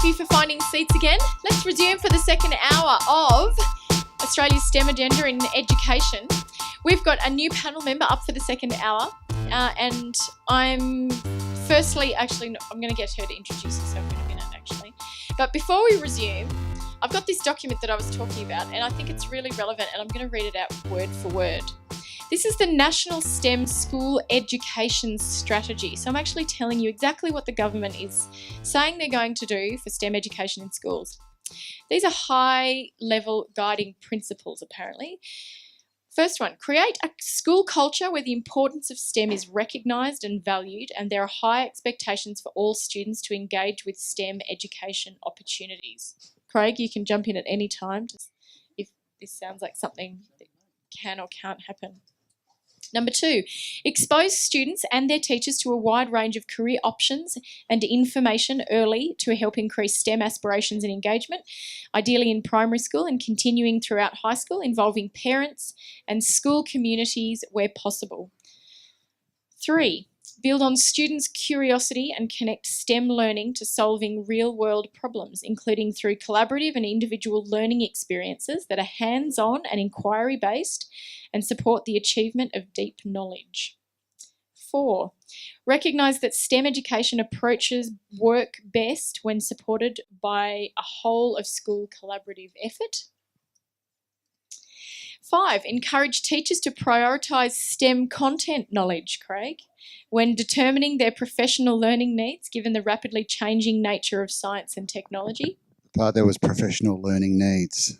you for finding seats again. Let's resume for the second hour of Australia's STEM agenda in education. We've got a new panel member up for the second hour, and I'm going to get her to introduce herself in a minute, actually. But before we resume, I've got this document that I was talking about, and I think it's really relevant, and I'm going to read it out word for word. This is the National STEM School Education Strategy. So I'm actually telling you exactly what the government is saying they're going to do for STEM education in schools. These are high-level guiding principles, apparently. First one, create a school culture where the importance of STEM is recognised and valued, and there are high expectations for all students to engage with STEM education opportunities. Craig, you can jump in at any time if this sounds like something that can or can't happen. Number 2, expose students and their teachers to a wide range of career options and information early to help increase STEM aspirations and engagement, ideally in primary school and continuing throughout high school, involving parents and school communities where possible. 3, build on students' curiosity and connect STEM learning to solving real-world problems, including through collaborative and individual learning experiences that are hands-on and inquiry-based and support the achievement of deep knowledge. 4, recognise that STEM education approaches work best when supported by a whole-of-school collaborative effort. 5, encourage teachers to prioritise STEM content knowledge, Craig, when determining their professional learning needs, given the rapidly changing nature of science and technology. There was professional learning needs.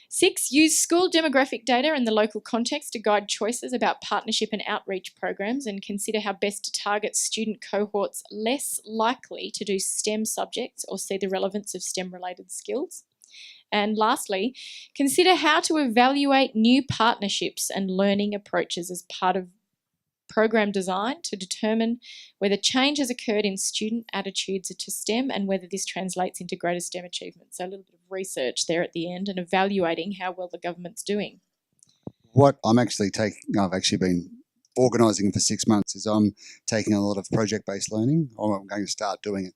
6, use school demographic data and the local context to guide choices about partnership and outreach programs, and consider how best to target student cohorts less likely to do STEM subjects or see the relevance of STEM-related skills. And lastly, consider how to evaluate new partnerships and learning approaches as part of program design to determine whether change has occurred in student attitudes to STEM and whether this translates into greater STEM achievement. So a little bit of research there at the end and evaluating how well the government's doing. What I'm actually I've actually been organising for 6 months, is I'm taking a lot of project-based learning. I'm going to start doing it.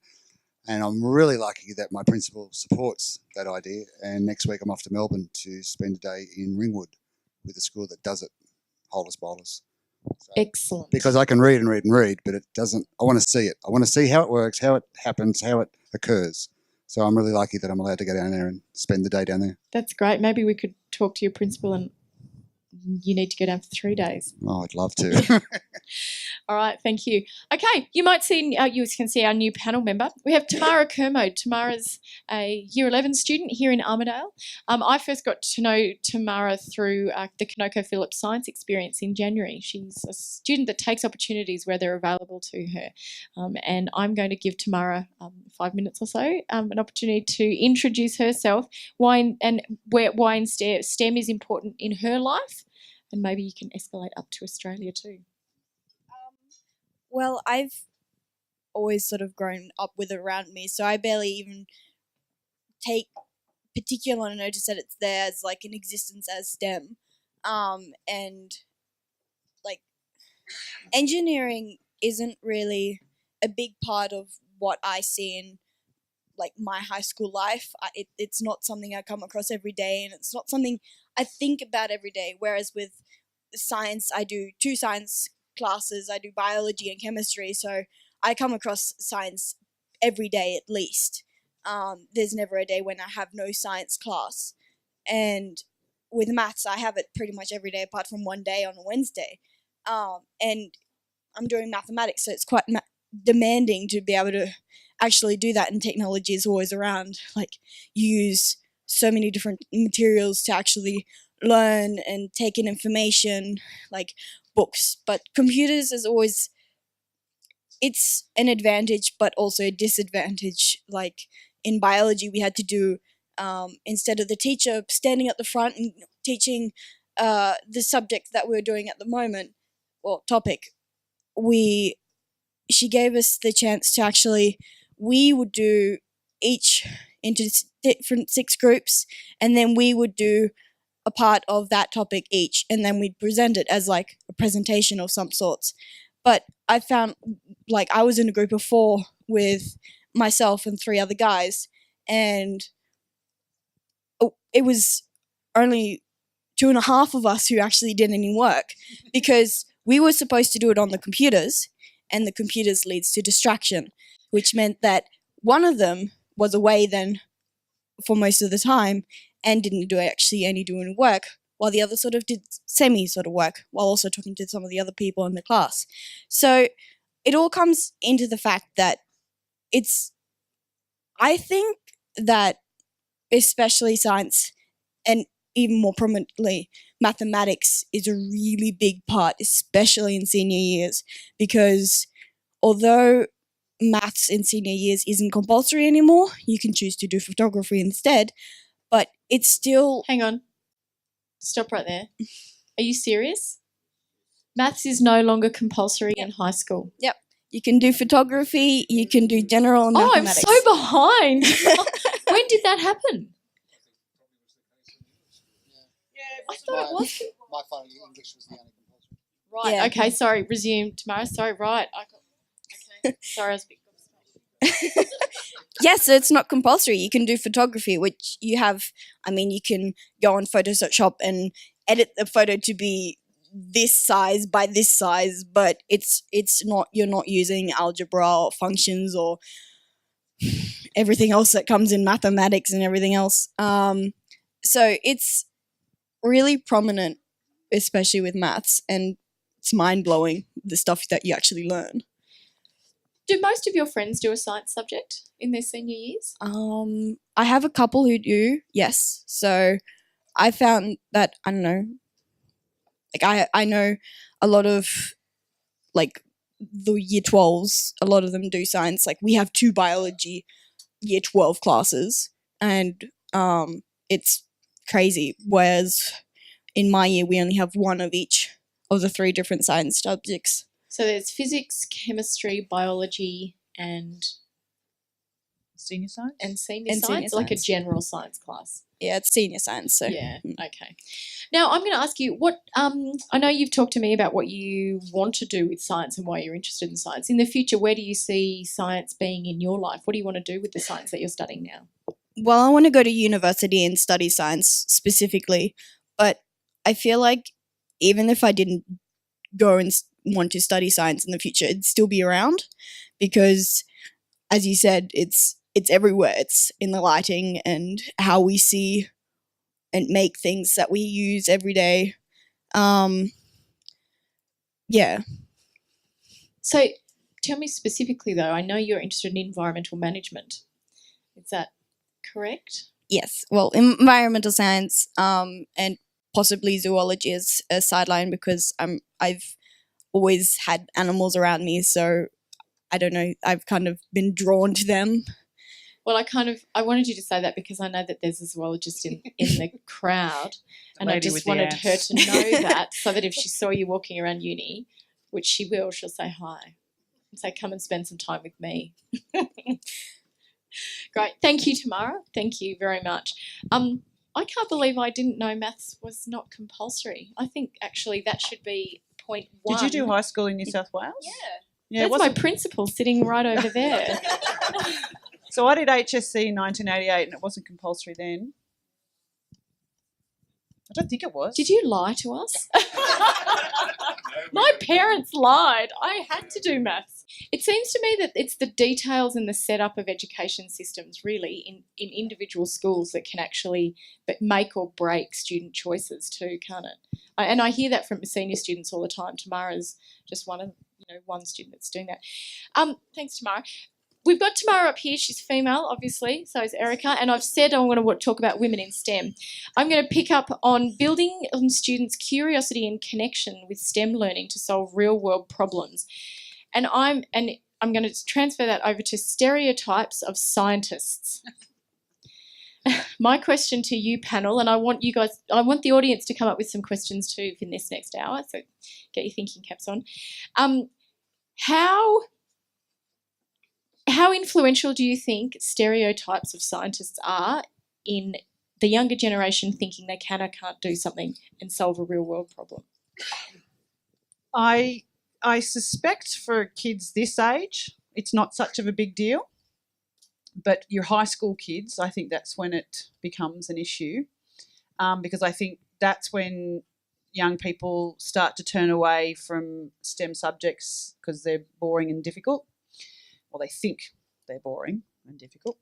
And I'm really lucky that my principal supports that idea. And next week I'm off to Melbourne to spend a day in Ringwood with a school that does it, Holus Bolus. So, excellent. Because I can read and read and read, but it doesn't, I want to see it. I want to see how it works, how it happens, how it occurs. So I'm really lucky that I'm allowed to go down there and spend the day down there. That's great. Maybe we could talk to your principal and you need to go down for 3 days. Oh, I'd love to. All right, thank you. Okay, you can see our new panel member. We have Tamara Kermode. Tamara's a Year 11 student here in Armidale. I first got to know Tamara through the ConocoPhillips Science Experience in January. She's a student that takes opportunities where they're available to her. And I'm going to give Tamara 5 minutes or so an opportunity to introduce herself, why STEM is important in her life, and maybe you can escalate up to Australia too. Well, I've always sort of grown up with it around me, so I barely even take particular notice that it's there as like an existence as STEM. And like engineering isn't really a big part of what I see in like my high school life. It's not something I come across every day, and it's not something I think about every day. Whereas with science, I do 2 science classes. I do biology and chemistry, so I come across science every day at least. There's never a day when I have no science class. And with maths, I have it pretty much every day apart from one day on a Wednesday. And I'm doing mathematics, so it's quite demanding to be able to actually do that, and technology is always around. Like, you use so many different materials to actually learn and take in information, like books. But computers is always, it's an advantage but also a disadvantage. Like in biology, we had to do, instead of the teacher standing at the front and teaching the subject that we were doing at the moment, or topic, she gave us the chance to actually, we would do each into different 6 groups, and then we would do a part of that topic each, and then we'd present it as like a presentation of some sorts. But I found, like, I was in a group of 4 with myself and 3 other guys, and it was only 2.5 of us who actually did any work because we were supposed to do it on the computers, and the computers leads to distraction, which meant that one of them was away then for most of the time and didn't do actually any doing work, while the other sort of did semi sort of work while also talking to some of the other people in the class. So it all comes into the fact that I think that especially science and even more prominently mathematics is a really big part, especially in senior years, because although maths in senior years isn't compulsory anymore, you can choose to do photography instead, but it's still... Hang on. Stop right there. Are you serious? Maths is no longer compulsory in high school. Yep. You can do photography, you can do general mathematics. Oh, I'm so behind. When did that happen? I thought it was. My final year English was the only compulsory. Right, Yeah. okay, sorry. Resume, Tamara. Sorry, right. Okay. Sorry, I was a bit gobsmacked. Yes, so it's not compulsory. You can do photography, which you have, you can go on Photoshop and edit the photo to be this size by this size, but it's not, you're not using algebra or functions or everything else that comes in mathematics and everything else. So it's really prominent, especially with maths, and it's mind-blowing, the stuff that you actually learn. Do most of your friends do a science subject in their senior years? I have a couple who do, yes. So I found that, I don't know, like I know a lot of like the year 12s, a lot of them do science. Like we have 2 biology year 12 classes, and it's crazy. Whereas in my year, we only have 1 of each of the 3 different science subjects. So there's physics, chemistry, biology, and Senior science? senior And science, senior like a science. general science class. Yeah, it's senior science. So Yeah, okay. Now I'm going to ask you what I know you've talked to me about what you want to do with science and why you're interested in science. In the future, where do you see science being in your life? What do you want to do with the science that you're studying now? well, I want to go to university and study science specifically, but I feel like even if I didn't go and want to study science in the future, it'd still be around because, as you said, it's everywhere. It's in the lighting and how we see and make things that we use every day. Yeah. So tell me specifically though, I know you're interested in environmental management. Is that correct? Yes. Well, environmental science and possibly zoology as a sideline because I've always had animals around me, so I don't know, I've kind of been drawn to them. Well, I wanted you to say that because I know that there's a zoologist in the crowd, and I lady just with the wanted her ants. to know that so that if she saw you walking around uni, which she will, she'll say hi and say, come and spend some time with me. Great. Thank you, Tamara. Thank you very much. I can't believe I didn't know maths was not compulsory. I think actually that should be point 1. Did you do high school in New South Wales? Yeah. Yeah, it That's my wasn't. principal sitting right over there. So I did HSC in 1988 and it wasn't compulsory then. I don't think it was. Did you lie to us? My parents lied. I had to do maths. It seems to me that it's the details and the setup of education systems really in individual schools that can actually make or break student choices too, can't it? And I hear that from senior students all the time. Tamara's just one student that's doing that. Thanks, Tamara. We've got Tamara up here. She's female, obviously, so is Erica. And I've said I'm going to talk about women in STEM. I'm going to pick up on building on students' curiosity and connection with STEM learning to solve real-world problems. And I'm going to transfer that over to stereotypes of scientists. My question to you, panel, and I want the audience to come up with some questions too in this next hour, so get your thinking caps on. How influential do you think stereotypes of scientists are in the younger generation thinking they can or can't do something and solve a real world problem? I suspect for kids this age, it's not such of a big deal. But your high school kids, I think that's when it becomes an issue, because I think that's when young people start to turn away from STEM subjects because they're boring and difficult, or they think they're boring and difficult.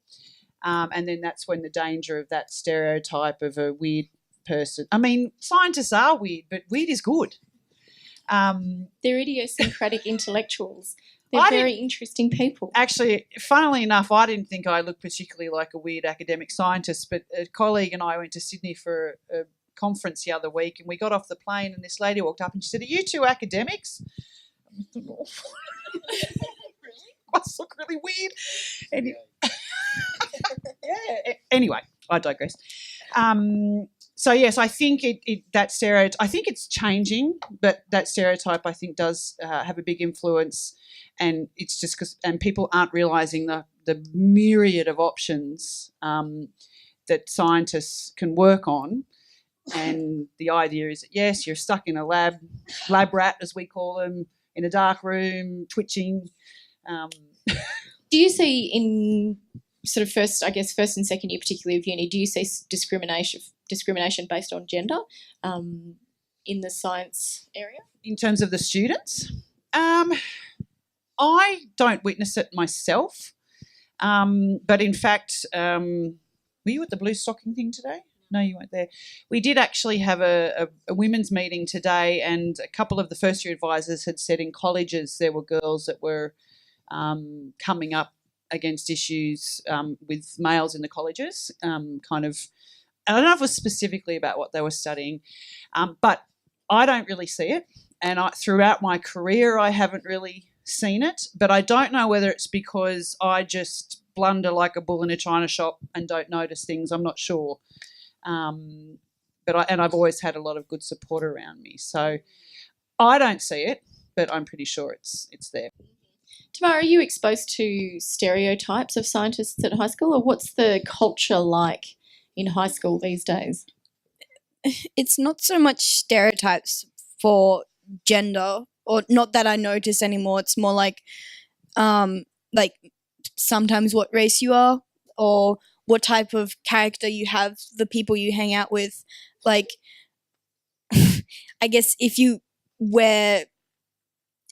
And then that's when the danger of that stereotype of a weird person. I mean, scientists are weird, but weird is good. They're idiosyncratic intellectuals. They're I very interesting people. Actually, funnily enough, I didn't think I looked particularly like a weird academic scientist, but a colleague and I went to Sydney for a conference the other week, and we got off the plane and this lady walked up and she said, "Are you two academics?" I thought, "Oh." Really? Must look really weird. Yeah. Anyway, I digress. So yes, I think that stereotype. I think it's changing, but that stereotype I think does have a big influence, and it's just because people aren't realising the myriad of options that scientists can work on, and the idea is that yes, you're stuck in a lab rat as we call them, in a dark room, twitching. Do you see in sort of first and second year, particularly of uni, do you see discrimination based on gender in the science area? In terms of the students, I don't witness it myself, but in fact, were you at the blue stocking thing today? No, you weren't there. We did actually have a women's meeting today, and a couple of the first year advisors had said in colleges there were girls that were coming up against issues with males in the colleges, kind of, I don't know if it was specifically about what they were studying, but I don't really see it, and throughout my career I haven't really seen it, but I don't know whether it's because I just blunder like a bull in a china shop and don't notice things. I'm not sure. But I've always had a lot of good support around me, so I don't see it, but I'm pretty sure it's there. Tamara, are you exposed to stereotypes of scientists at high school, or what's the culture like in high school these days? It's not so much stereotypes for gender, or not that I notice anymore. It's more like sometimes what race you are, or what type of character you have, the people you hang out with. Like, I guess if you wear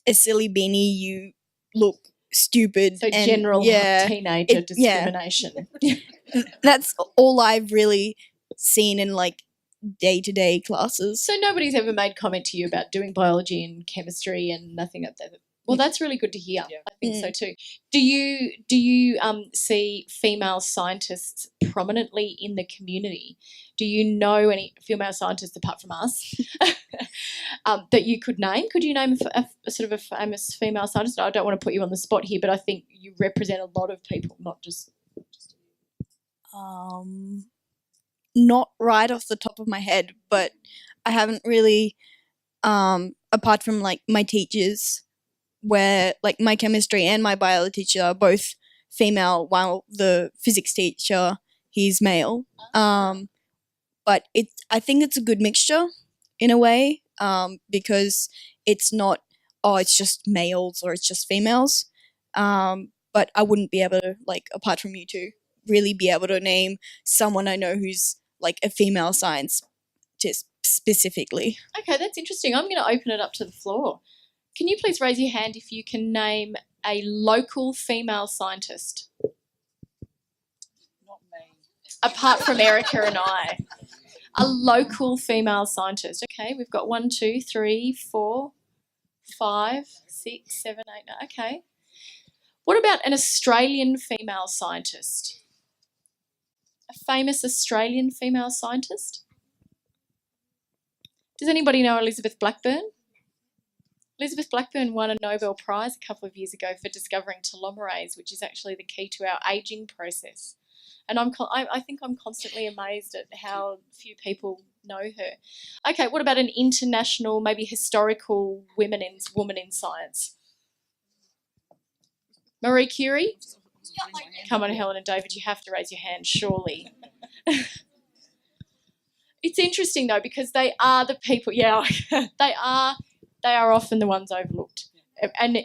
a silly beanie, you look stupid. So general teenager discrimination. Yeah. That's all I've really seen in like day-to-day classes. So nobody's ever made comment to you about doing biology and chemistry and nothing of that? Well, that's really good to hear. Yeah. I think so too. Do you see female scientists prominently in the community? Do you know any female scientists apart from us that you could name? Could you name a sort of a famous female scientist? I don't want to put you on the spot here, but I think you represent a lot of people, not just. Not right off the top of my head, but I haven't really, apart from like my teachers, where like my chemistry and my biology teacher are both female, while the physics teacher, he's male. But I think it's a good mixture in a way, because it's not, it's just males or it's just females. But I wouldn't be able to, like, apart from you two, really be able to name someone I know who's like a female scientist specifically. Okay, that's interesting. I'm going to open it up to the floor. Can you please raise your hand if you can name a local female scientist? Not me. Apart from Erica and I. A local female scientist. Okay, we've got 1, 2, 3, 4, 5, 6, 7, 8, 9. Okay. What about an Australian female scientist? A famous Australian female scientist? Does anybody know Elizabeth Blackburn? Elizabeth Blackburn won a Nobel Prize a couple of years ago for discovering telomerase, which is actually the key to our ageing process. And I think I'm constantly amazed at how few people know her. Okay, what about an international, maybe historical woman in science? Marie Curie? Come on, Helen and David, you have to raise your hand, surely. It's interesting though, because they are the people. Yeah, they are often the ones overlooked. And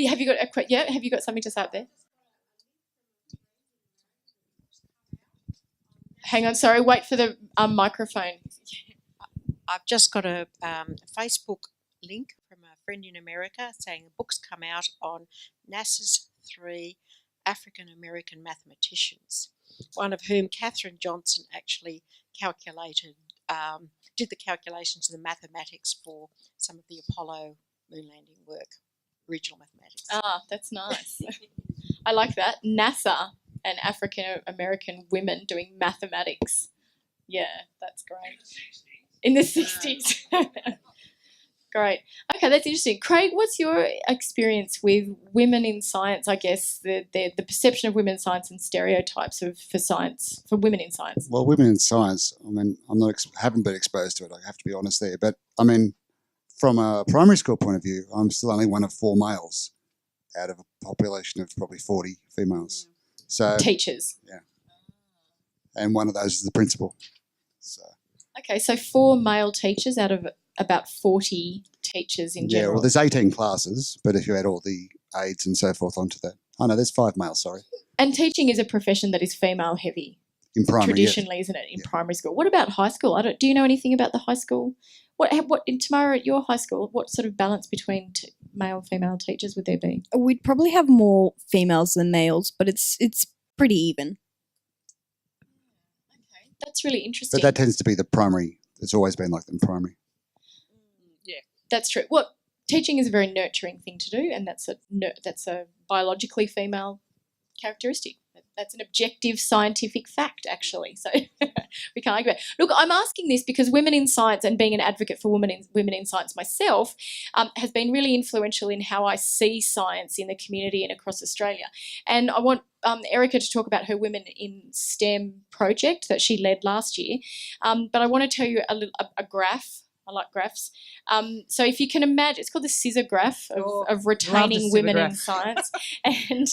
have you got something to say up there? Hang on, sorry, wait for the microphone. I've just got a Facebook link from a friend in America saying a book's come out on NASA's 3 African American mathematicians, one of whom, Katherine Johnson, actually did the calculations of the mathematics for some of the Apollo moon landing work, original mathematics. Ah, that's nice. I like that. NASA and African American women doing mathematics. Yeah, that's great. In the 60s. Great. Okay, that's interesting. Craig, what's your experience with women in science, I guess, the perception of women in science and stereotypes for women in science? Well, women in science, I mean, haven't been exposed to it, I have to be honest there. But, I mean, from a primary school point of view, I'm still only one of 4 males out of a population of probably 40 females. So Teachers. Yeah. And one of those is the principal. So. Okay, so 4 male teachers out of about 40 teachers in general. Yeah, well, there's 18 classes, but if you add all the aides and so forth onto that. Oh, no, there's 5 males, sorry. And teaching is a profession that is female heavy. In primary, traditionally, yes. Isn't it, in primary school? What about high school? Do you know anything about the high school? What in Tamara, at your high school, what sort of balance between male and female teachers would there be? We'd probably have more females than males, but it's pretty even. Okay, that's really interesting. But that tends to be the primary. It's always been like that in primary. Yeah, that's true. Well, teaching is a very nurturing thing to do, and that's a biologically female characteristic. That's an objective scientific fact, actually. So we can't argue about it. Look, I'm asking this because women in science and being an advocate for women in science myself has been really influential in how I see science in the community and across Australia. And I want Erica to talk about her Women in STEM project that she led last year. But I want to tell you a graph. I like graphs. So if you can imagine, it's called the scissor graph of retaining women in science. And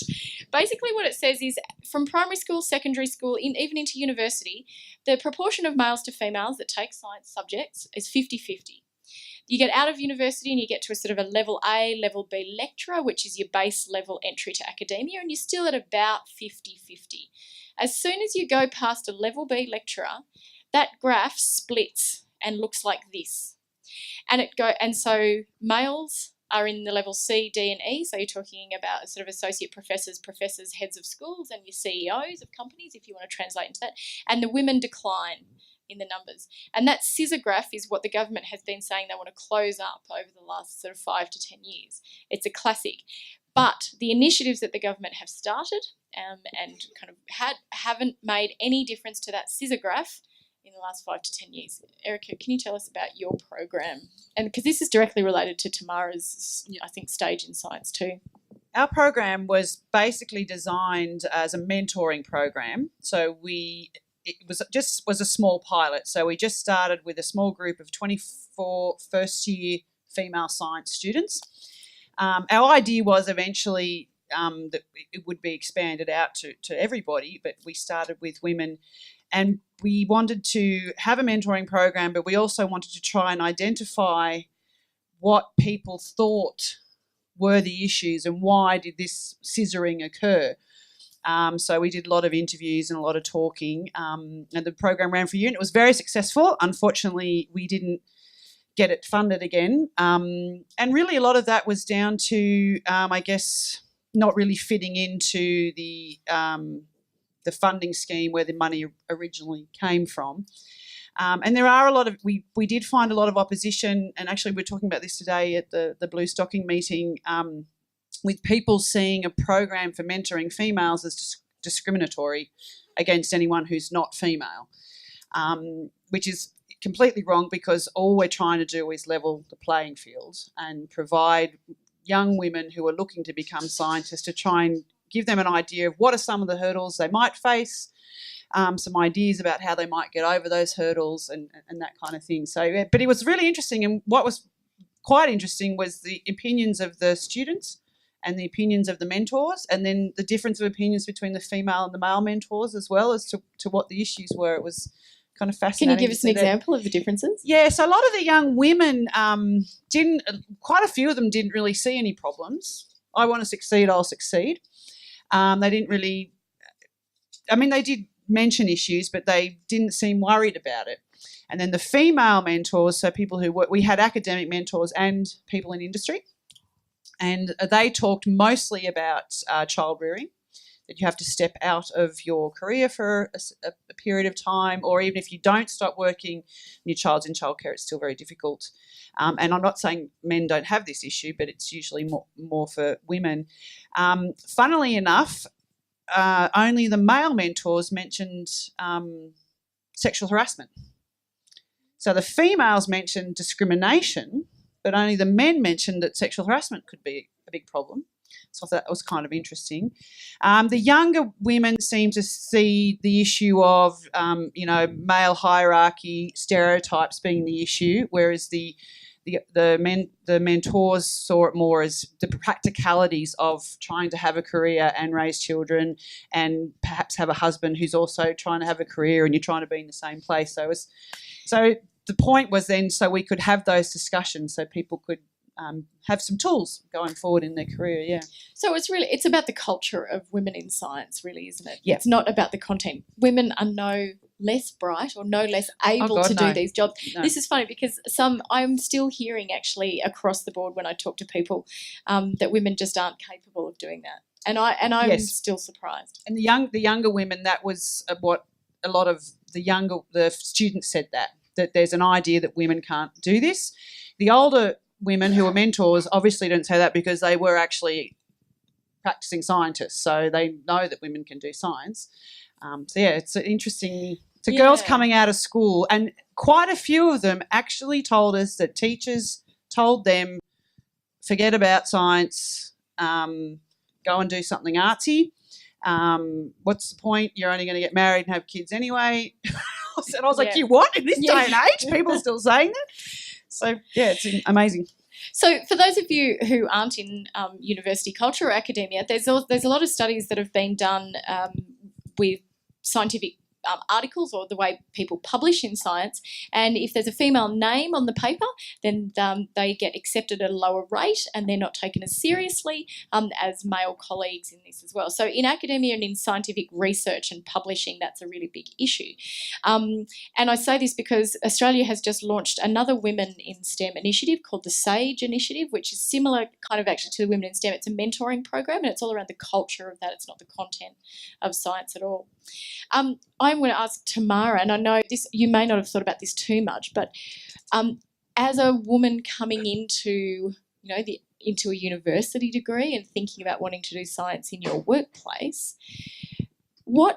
basically what it says is from primary school, secondary school, even into university, the proportion of males to females that take science subjects is 50-50. You get out of university and you get to a sort of a level A, level B lecturer, which is your base level entry to academia, and you're still at about 50-50. As soon as you go past a level B lecturer, that graph splits and looks like this. And so males are in the level C, D and E, so you're talking about sort of associate professors, heads of schools and your CEOs of companies if you want to translate into that, and the women decline in the numbers. And that scissor graph is what the government has been saying they want to close up over the last sort of 5 to 10 years. It's a classic. But the initiatives that the government have started and kind of haven't made any difference to that scissor graph in the last 5 to 10 years. Erica, can you tell us about your program? And because this is directly related to Tamara's, I think, stage in science too. Our program was basically designed as a mentoring program. So it was a small pilot. So we just started with a small group of 24 first-year female science students. Our idea was eventually that it would be expanded out to everybody, but we started with women. And we wanted to have a mentoring program, but we also wanted to try and identify what people thought were the issues and why did this scissoring occur. So we did a lot of interviews and a lot of talking, and the program ran for a year and it was very successful. Unfortunately, we didn't get it funded again. And really a lot of that was down to, I guess, not really fitting into the funding scheme where the money originally came from. And there are a lot of, we did find a lot of opposition, and actually we're talking about this today at the Blue Stocking meeting, with people seeing a program for mentoring females as discriminatory against anyone who's not female, which is completely wrong because all we're trying to do is level the playing field and provide young women who are looking to become scientists to try and give them an idea of what are some of the hurdles they might face, some ideas about how they might get over those hurdles and that kind of thing. So, yeah, but it was really interesting, and what was quite interesting was the opinions of the students and the opinions of the mentors, and then the difference of opinions between the female and the male mentors as well as to what the issues were. It was kind of fascinating. Can you give us an example of the differences? Yeah, so a lot of the young women quite a few of them didn't really see any problems. I want to succeed, I'll succeed. They didn't really, they did mention issues, but they didn't seem worried about it. And then the female mentors, so people who work, we had academic mentors and people in industry, and they talked mostly about child rearing, that you have to step out of your career for a period of time, or even if you don't stop working and your child's in childcare, it's still very difficult. And I'm not saying men don't have this issue, but it's usually more for women. Funnily enough, only the male mentors mentioned sexual harassment. So the females mentioned discrimination, but only the men mentioned that sexual harassment could be a big problem. So I thought that was kind of interesting. The younger women seem to see the issue of, male hierarchy, stereotypes being the issue, whereas the mentors saw it more as the practicalities of trying to have a career and raise children, and perhaps have a husband who's also trying to have a career, and you're trying to be in the same place. So the point was then so we could have those discussions so people could have some tools going forward in their career, yeah. So it's about the culture of women in science, really, isn't it? Yeah. It's not about the content. Women are no less bright or no less able to do these jobs. No. This is funny because I'm still hearing actually across the board when I talk to people that women just aren't capable of doing that, and I'm still surprised. And the younger women, that was what a lot of the students said, that there's an idea that women can't do this. The older women who were mentors obviously didn't say that because they were actually practicing scientists, so they know that women can do science. It's interesting. So girls coming out of school, and quite a few of them actually told us that teachers told them, forget about science, go and do something artsy. What's the point? You're only going to get married and have kids anyway. And I was like, you what? In this day and age, people are still saying that? So, it's amazing. So for those of you who aren't in university culture or academia, there's a lot of studies that have been done with scientific articles or the way people publish in science, and if there's a female name on the paper, then they get accepted at a lower rate and they're not taken as seriously as male colleagues in this as well. So in academia and in scientific research and publishing, that's a really big issue. And I say this because Australia has just launched another Women in STEM initiative called the SAGE initiative, which is similar kind of actually to the Women in STEM. It's a mentoring program and it's all around the culture of that. It's not the content of science at all. I'm going to ask Tamara, and I know this, you may not have thought about this too much, but as a woman coming into, into a university degree and thinking about wanting to do science in your workplace, what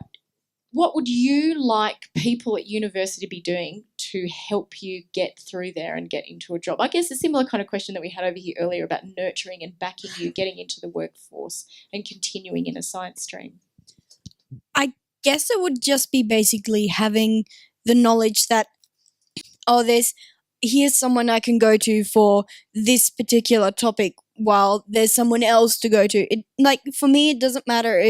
would you like people at university to be doing to help you get through there and get into a job? I guess a similar kind of question that we had over here earlier about nurturing and backing you getting into the workforce and continuing in a science stream. I guess it would just be basically having the knowledge that, here's someone I can go to for this particular topic while there's someone else to go to. For me, it doesn't matter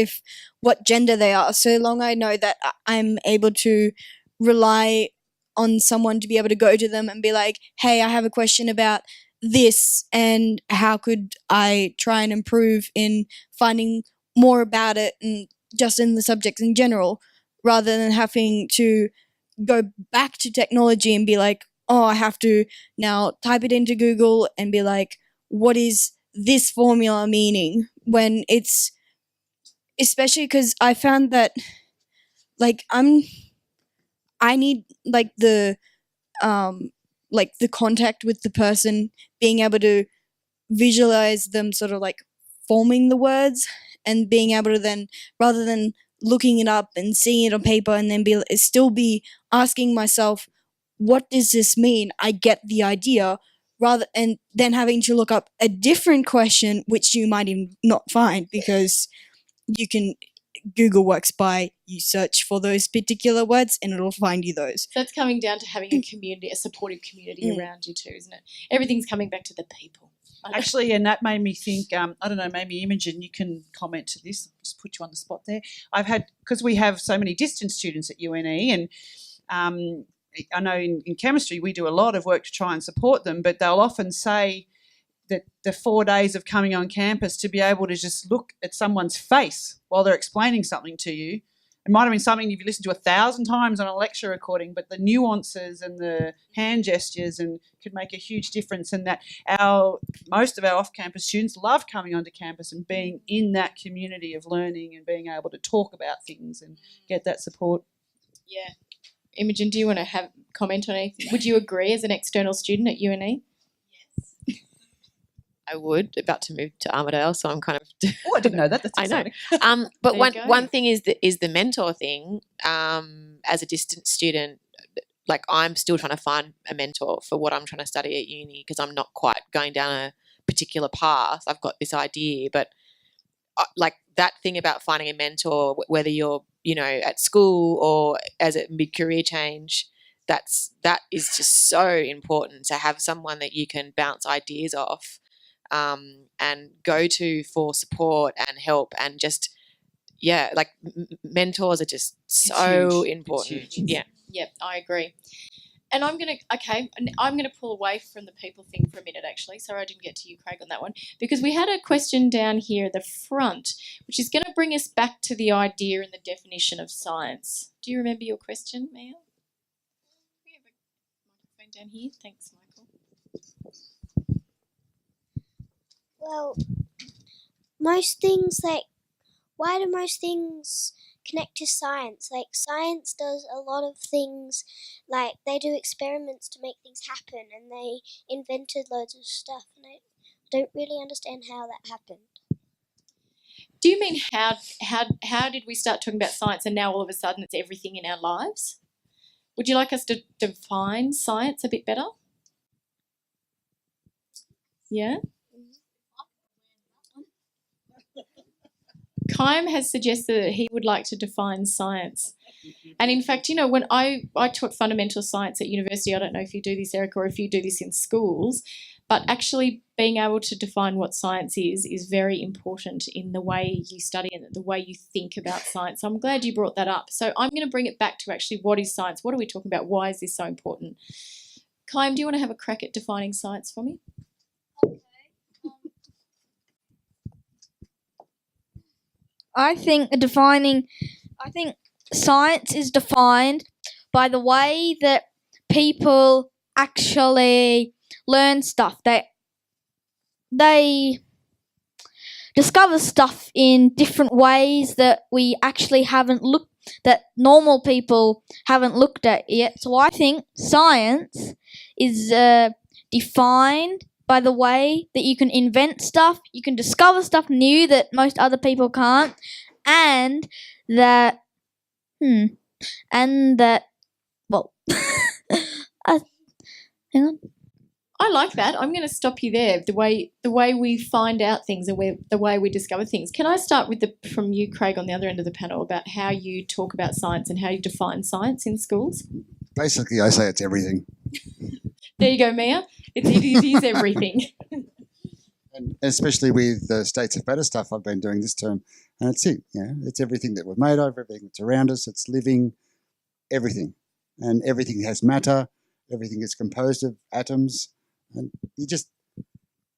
what gender they are, so long I know that I'm able to rely on someone to be able to go to them and be like, hey, I have a question about this, and how could I try and improve in finding more about it and just in the subjects in general, rather than having to go back to technology and be like, I have to now type it into Google and be like, what is this formula meaning? When it's, especially because I found that, I need the contact with the person, being able to visualize them sort of forming the words, and being able to then, rather than looking it up and seeing it on paper and then still be asking myself, what does this mean? I get the idea, and then having to look up a different question, which you might even not find, because Google works by, you search for those particular words and it'll find you those. So that's coming down to having a community, a supportive community around you too, isn't it? Everything's coming back to the people. Actually, and that made me think, I don't know, maybe Imogen, you can comment to this. I'll just put you on the spot there. Because we have so many distance students at UNE, and I know in chemistry we do a lot of work to try and support them, but they'll often say that the 4 days of coming on campus, to be able to just look at someone's face while they're explaining something to you, it might have been something you've listened to 1,000 times on a lecture recording, but the nuances and the hand gestures and could make a huge difference. And that most of our off-campus students love coming onto campus and being in that community of learning and being able to talk about things and get that support. Yeah. Imogen, do you want to have comment on anything? Would you agree as an external student at UNE? I would, about to move to Armidale, so I'm kind of. Oh, I didn't know that. That's I know. exciting. But There you one go. thing is the mentor thing. As a distance student, like I'm still trying to find a mentor for what I'm trying to study at uni because I'm not quite going down a particular path. I've got this idea, but like that thing about finding a mentor, whether you're at school or as a mid-career change, that is just so important to have someone that you can bounce ideas off. And go to for support and help and just, like mentors are just so huge. important. It's huge. Yeah. Yep, I agree. And I'm going to pull away from the people thing for a minute, actually. Sorry I didn't get to you, Craig, on that one. Because we had a question down here at the front, which is going to bring us back to the idea and the definition of science. Do you remember your question, Mia? We have a microphone down here. Thanks, Michael. Well, most things why do most things connect to science? Like science does a lot of things, like they do experiments to make things happen and they invented loads of stuff and I don't really understand how that happened. Do you mean how did we start talking about science and now all of a sudden it's everything in our lives? Would you like us to define science a bit better? Yeah? Chaim has suggested that he would like to define science. And in fact, when I taught fundamental science at university, I don't know if you do this, Eric, or if you do this in schools, but actually being able to define what science is very important in the way you study and the way you think about science. So I'm glad you brought that up. So I'm going to bring it back to actually what is science? What are we talking about? Why is this so important? Chaim, do you want to have a crack at defining science for me? I think science is defined by the way that people actually learn stuff. They discover stuff in different ways that we actually that normal people haven't looked at yet. So I think science is defined by the way that you can invent stuff, you can discover stuff new that most other people can't, and that, well, hang on. I like that. I'm going to stop you there. The way we find out things and the way we discover things. Can I start from you, Craig, on the other end of the panel about how you talk about science and how you define science in schools? Basically, I say it's everything. There you go, Mia. It is everything. And especially with the States of Better stuff I've been doing this term. And it's it. It's everything that we're made of, everything that's around us, it's living, everything. And everything has matter, everything is composed of atoms.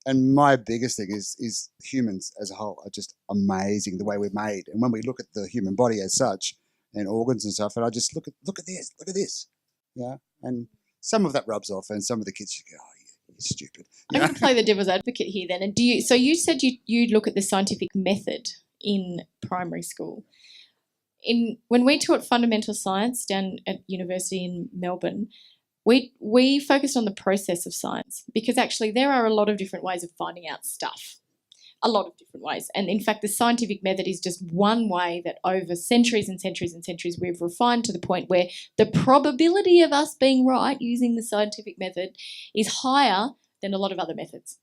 And my biggest thing is humans as a whole are just amazing the way we're made. And when we look at the human body as such and organs and stuff, and I just look at this. Yeah. And some of that rubs off and some of the kids go, oh, you're stupid. I'm going to play the devil's advocate here then. And so you said you look at the scientific method in primary school. When we taught fundamental science down at university in Melbourne, we focused on the process of science because actually there are a lot of different ways of finding out stuff. A lot of different ways. And in fact, the scientific method is just one way that over centuries and centuries and centuries we've refined to the point where the probability of us being right using the scientific method is higher than a lot of other methods.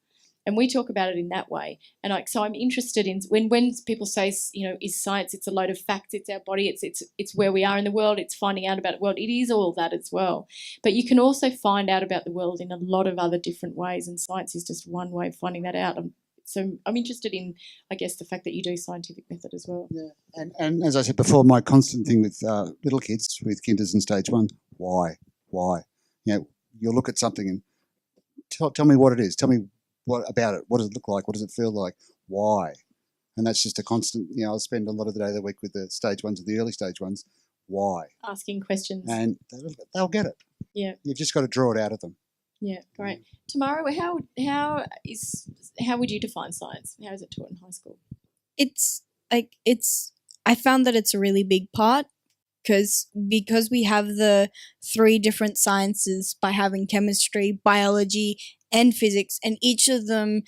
And we talk about it in that way. And so I'm interested in when people say, is science, it's a load of facts, it's our body, it's where we are in the world, it's finding out about the world. It is all that as well. But you can also find out about the world in a lot of other different ways, and science is just one way of finding that out. So I'm interested in, I guess, the fact that you do scientific method as well. Yeah, and as I said before, my constant thing with little kids, with kinders in stage one, why? You'll look at something and tell me what it is. Tell me what about it. What does it look like? What does it feel like? Why? And that's just a constant, I'll spend a lot of the day of the week with the stage ones or the early stage ones. Why? Asking questions. And they'll get it. Yeah. You've just got to draw it out of them. Yeah, great. Tamara, how would you define science? How is it taught in high school? I found that it's a really big part because we have the 3 different sciences by having chemistry, biology, and physics, and each of them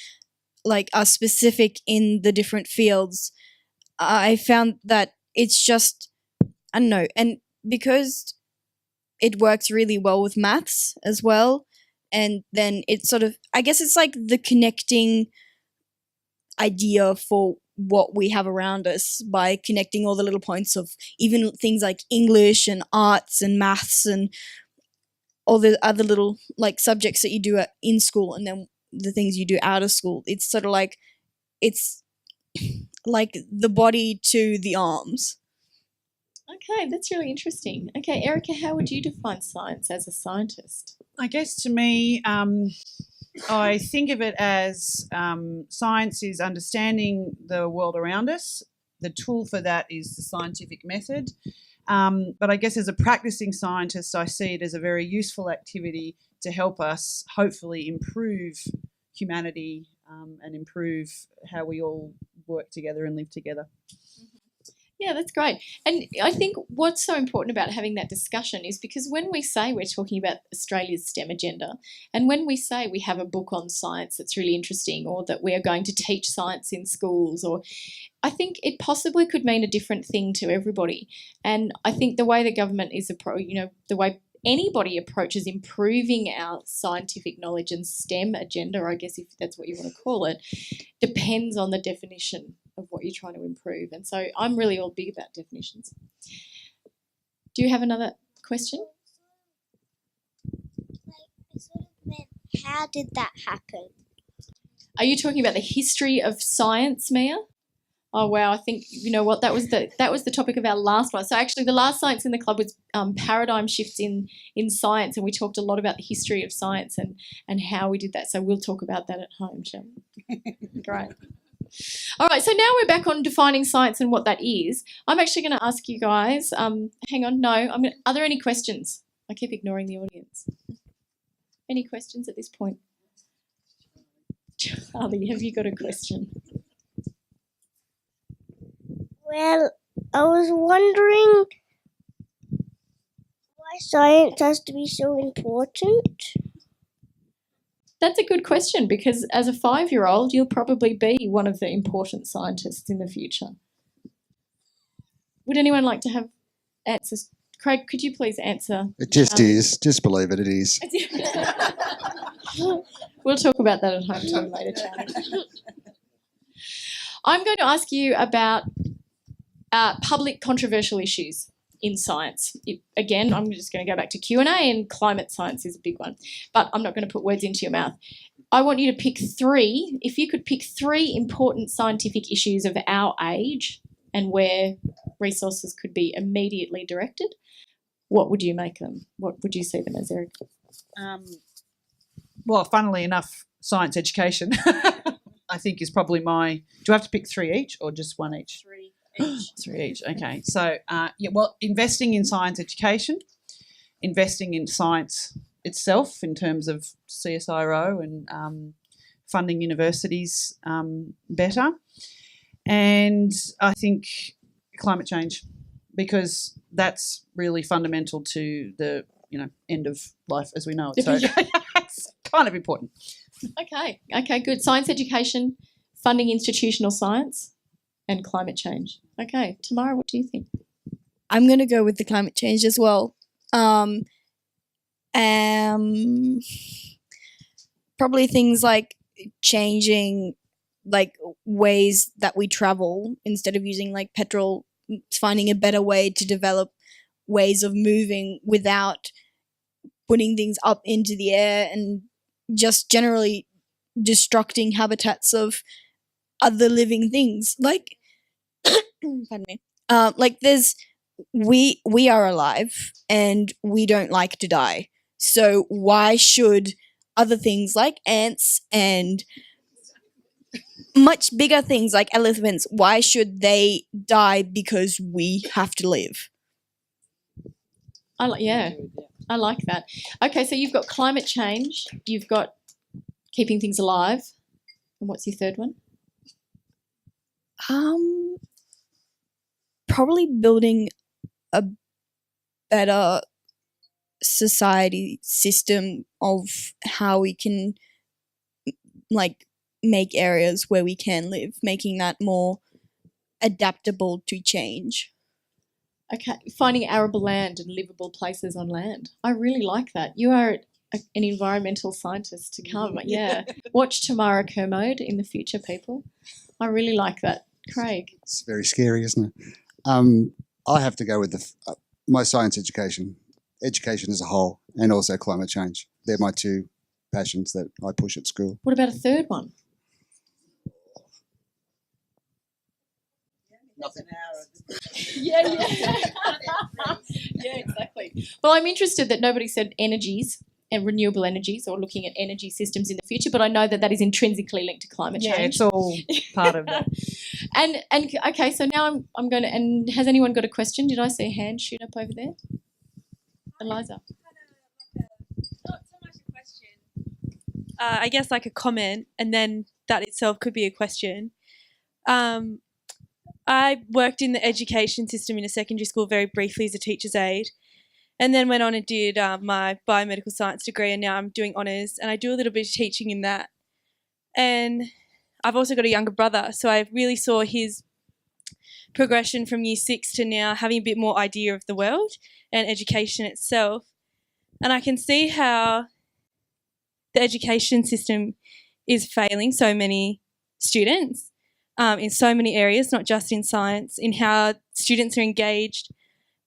are specific in the different fields. I found that it's just, I don't know, and because it works really well with maths as well, and then it's sort of, I guess it's like the connecting idea for what we have around us by connecting all the little points of even things like English and arts and maths and all the other little subjects that you do in school, and then the things you do out of school. It's sort of it's like the body to the arms. Okay, that's really interesting. Okay, Erica, how would you define science as a scientist? I guess to me, I think of it as science is understanding the world around us. The tool for that is the scientific method. But I guess as a practicing scientist, I see it as a very useful activity to help us hopefully improve humanity and improve how we all work together and live together. Yeah, that's great. And I think what's so important about having that discussion is because when we say we're talking about Australia's STEM agenda, and when we say we have a book on science that's really interesting, or that we are going to teach science in schools, or I think it possibly could mean a different thing to everybody. And I think the way the government is, the way anybody approaches improving our scientific knowledge and STEM agenda, I guess if that's what you want to call it, depends on the definition of what you're trying to improve. And so I'm really all big about definitions. Do you have another question? I sort of meant, how did that happen? Are you talking about the history of science, Mia? Oh wow! I think you know what that was the topic of our last one. So actually, the last Science in the Club was paradigm shifts in science, and we talked a lot about the history of science and how we did that. So we'll talk about that at home, shall we? Great. All right. So now we're back on defining science and what that is. I'm actually going to ask you guys. Hang on. No. Are there any questions? I keep ignoring the audience. Any questions at this point? Charlie, have you got a question? Well, I was wondering why science has to be so important. That's a good question because as a 5-year-old, you'll probably be one of the important scientists in the future. Would anyone like to have answers? Craig, could you please answer? It just is. Just believe it. It is. We'll talk about that at home too later, Charlie. I'm going to ask you about public controversial issues in science. Again, I'm just going to go back to Q&A, and climate science is a big one, but I'm not going to put words into your mouth. I want you to pick 3, if you could pick 3 important scientific issues of our age and where resources could be immediately directed, what would you make them? What would you see them as, Eric? Well, funnily enough, science education, I think is probably my... Do I have to pick 3 each or just 1 each? 3 each. 3 each, okay. So, investing in science education, investing in science itself in terms of CSIRO and funding universities better. And I think climate change, because that's really fundamental to the, end of life as we know it. So it's kind of important. Okay, good. Science education, funding institutional science, and climate change. Okay, Tamara, what do you think? I'm going to go with the climate change as well. Probably things like changing ways that we travel instead of using petrol, finding a better way to develop ways of moving without putting things up into the air and just generally destructing habitats of other living things. Pardon me. We are alive and we don't like to die. So why should other things like ants and much bigger things like elephants. Why should they die because we have to live? I like that. Okay, so you've got climate change, you've got keeping things alive, and what's your third one? Probably building a better society system of how we can like make areas where we can live, making that more adaptable to change. Okay, finding arable land and livable places on land. I really like that. You are an environmental scientist to come. Yeah. Watch Tamara Kermode in the future, people. I really like that. Craig? It's very scary, isn't it? I have to go with my science education as a whole, and also climate change. They're my two passions that I push at school. What about a third one? Nothing. Yeah. Yeah, exactly. Well, I'm interested that nobody said energies and renewable energies or looking at energy systems in the future, but I know that is intrinsically linked to climate change. Yeah, it's all part of that. And okay, so now I'm going to, and has anyone got a question? Did I see a hand shoot up over there? Eliza. Not so much a question. I guess like a comment, and then that itself could be a question. I worked in the education system in a secondary school very briefly as a teacher's aide, and then went on and did my biomedical science degree, and now I'm doing honours, and I do a little bit of teaching in that. And I've also got a younger brother, so I really saw his progression from year 6 to now having a bit more idea of the world and education itself. And I can see how the education system is failing so many students in so many areas, not just in science, in how students are engaged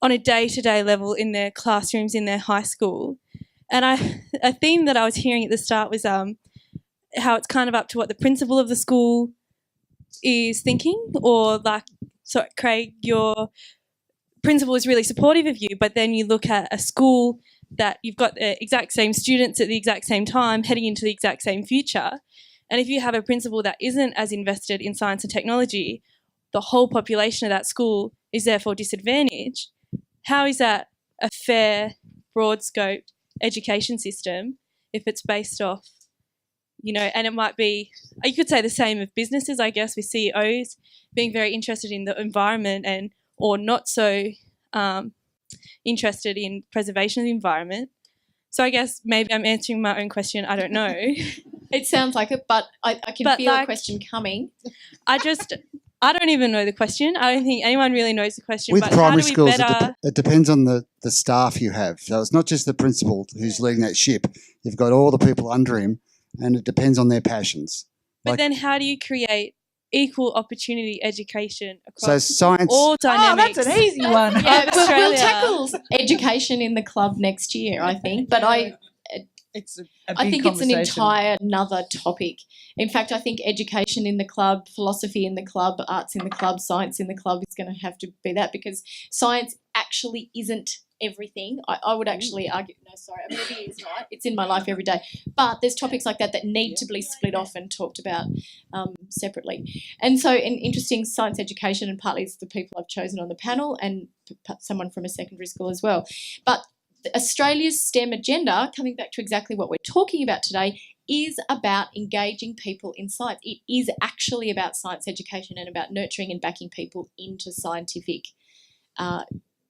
on a day-to-day level in their classrooms in their high school. And a theme that I was hearing at the start was how it's kind of up to what the principal of the school is thinking, or like, so Craig, your principal is really supportive of you, but then you look at a school that you've got the exact same students at the exact same time heading into the exact same future. And if you have a principal that isn't as invested in science and technology, the whole population of that school is therefore disadvantaged. How is that a fair, broad scope education system if it's based off, and it might be, you could say the same of businesses, I guess, with CEOs being very interested in the environment or not so interested in preservation of the environment. So I guess maybe I'm answering my own question. I don't know. It sounds like it, but I can feel a question coming. I don't even know the question. I don't think anyone really knows the question. With but primary how do schools, better... it depends on the staff you have. So it's not just the principal who's leading that ship. You've got all the people under him, and it depends on their passions. But then how do you create equal opportunity education So across science. all dynamics? Oh, that's an easy one. Yeah, we'll Australia. tackle education in the club next year, I think. But It's I think it's an entire another topic. In fact, I think education in the club, philosophy in the club, arts in the club, science in the club is going to have to be that, because science actually isn't everything. I would actually argue, no, sorry, maybe it is not. It's in my life every day. But there's topics like that need to be split off and talked about separately. And so in interesting science education, and partly it's the people I've chosen on the panel and someone from a secondary school as well. But Australia's STEM agenda, coming back to exactly what we're talking about today, is about engaging people in science. It is actually about science education and about nurturing and backing people into scientific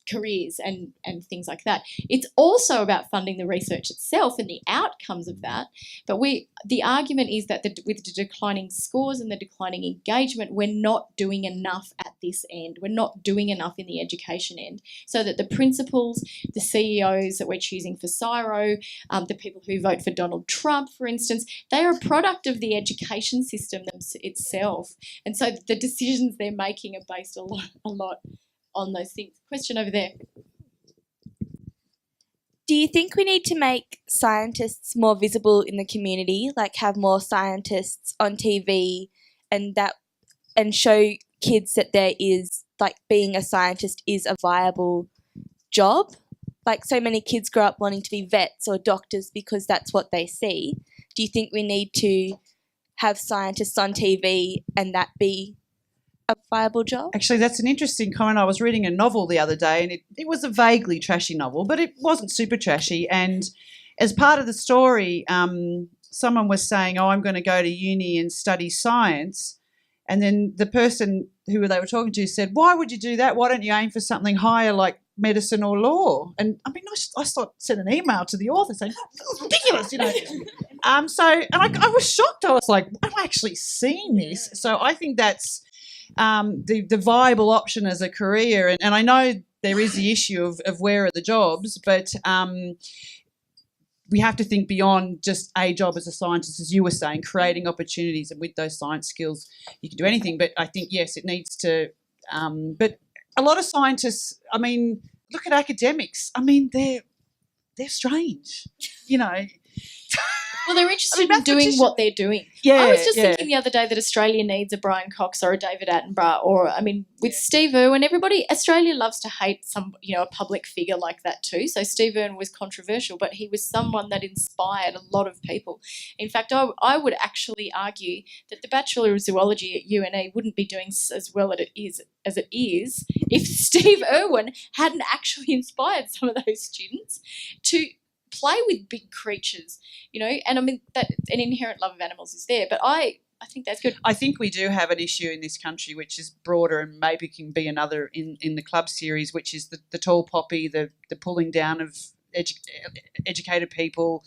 careers and things like that. It's also about funding the research itself and the outcomes of that. But the argument is that with the declining scores and the declining engagement, we're not doing enough at this end. We're not doing enough in the education end, so that the principals, the CEOs that we're choosing for CSIRO, the people who vote for Donald Trump, for instance, they are a product of the education system itself. And so the decisions they're making are based a lot on those things. Question over there. Do you think we need to make scientists more visible in the community, like have more scientists on TV and show kids that there is, like, being a scientist is a viable job? Like, so many kids grow up wanting to be vets or doctors because that's what they see. Do you think we need to have scientists on TV and that be a viable job? Actually, that's an interesting comment. I was reading a novel the other day, and it was a vaguely trashy novel, but it wasn't super trashy. And as part of the story, someone was saying, "Oh, I'm going to go to uni and study science," and then the person who they were talking to said, "Why would you do that? Why don't you aim for something higher like medicine or law?" And I mean, I sent an email to the author saying, "That's ridiculous," you know. I was shocked. I was like, "I've actually seen this." So I think that's the viable option as a career. And I know there is the issue of where are the jobs, but we have to think beyond just a job as a scientist, as you were saying, creating opportunities. And with those science skills, you can do anything. But I think, yes, it needs to but a lot of scientists, I mean, look at academics. I mean, they're strange, you know. Well, they're interested in doing what they're doing. Yeah, I was just thinking the other day that Australia needs a Brian Cox or a David Attenborough, or I mean, with Steve Irwin, Australia loves to hate a public figure like that too. So Steve Irwin was controversial, but he was someone that inspired a lot of people. In fact, I would actually argue that the Bachelor of Zoology at UNE wouldn't be doing as well as it is if Steve Irwin hadn't actually inspired some of those students to play with big creatures, and I mean that an inherent love of animals is there, but I think that's good. I think we do have an issue in this country which is broader and maybe can be another in the club series, which is the tall poppy, the pulling down of educated people,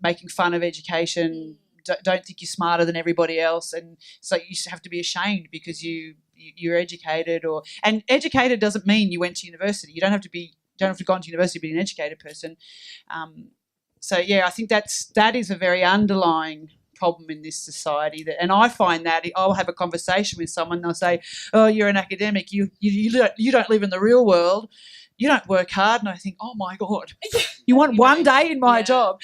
making fun of education, don't think you're smarter than everybody else, and so you have to be ashamed because you're educated, and educated doesn't mean you went to university. You don't have to go to university to be an educated person. So yeah, I think that is a very underlying problem in this society. And I find that I'll have a conversation with someone, they'll say, "Oh, you're an academic. You don't live in the real world. You don't work hard." And I think, oh my God, you want one day in my job.